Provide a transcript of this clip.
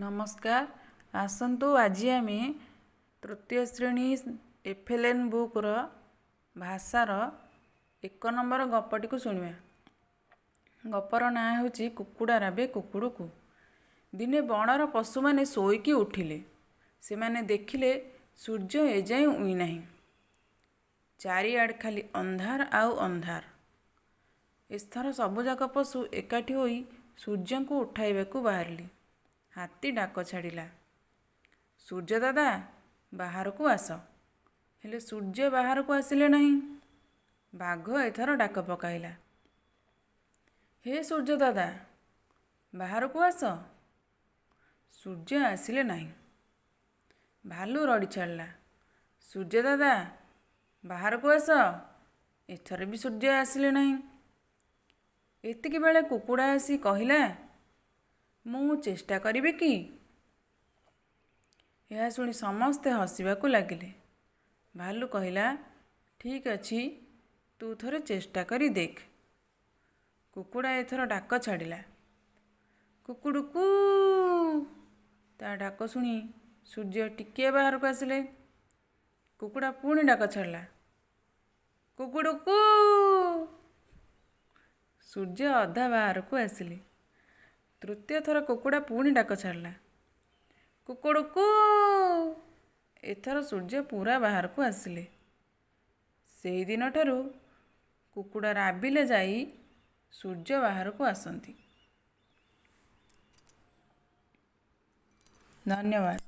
नमस्कार। आसतु आज आम तृतीय श्रेणी एफएलएन बुक्र भाषार 1 नंबर गपटी को शुणा। गपर ना हूँ कुकुड़ा राबे कुकुड़ को। दिने बणर पशु माने शोईकी उठिले। से माने देखिले सूर्य एजाए उई नहीं। चारिआड खाली अंधार आउ अंधार। एथर सबुजाक पशु एकाठी होई सूर्य को उठाइबाकू बाहरली। हाथी डाक छाड़िला, सूर्य दादा बाहर को आस। हेले सूर्य बाहर को आसिले नहीं। बाघ एथर डाक पकाइला, हे सूर्य दादा बाहर को आस। सूर्य आसिले नहीं। भालू रड़ी छाड़ला, सूर्य दादा बाहर को आस। एथर भी सूर्य आसिले नहीं। एतिकी बेले कुकुड़ा आसी कहिला, मु चेष्टा करिबे कि। यह शुणी समस्ते हसिबाकू लागिले। भालू कहिला, ठीक अछि तू थोड़े चेष्टा करी देख। कुकुड़ा एथर डाक छाड़िला, कुकुड़ुकू। ता डाक शुणी सूर्य टिके बाहर को आसिले। कुकुड़ा पुणी डाक छाड़ला, कुकुड़ुकू। सूर्य अधा बाहर को आसिले। तृतीय थर कुकुड़ा पुणी डाक छाड़ला, कुकुड़ुकू। एथर सूर्य पूरा बाहर को आसिले। सेही दिन ठारू कुकुड़ा राबिले जाई सूर्य बाहर को आसंती। धन्यवाद।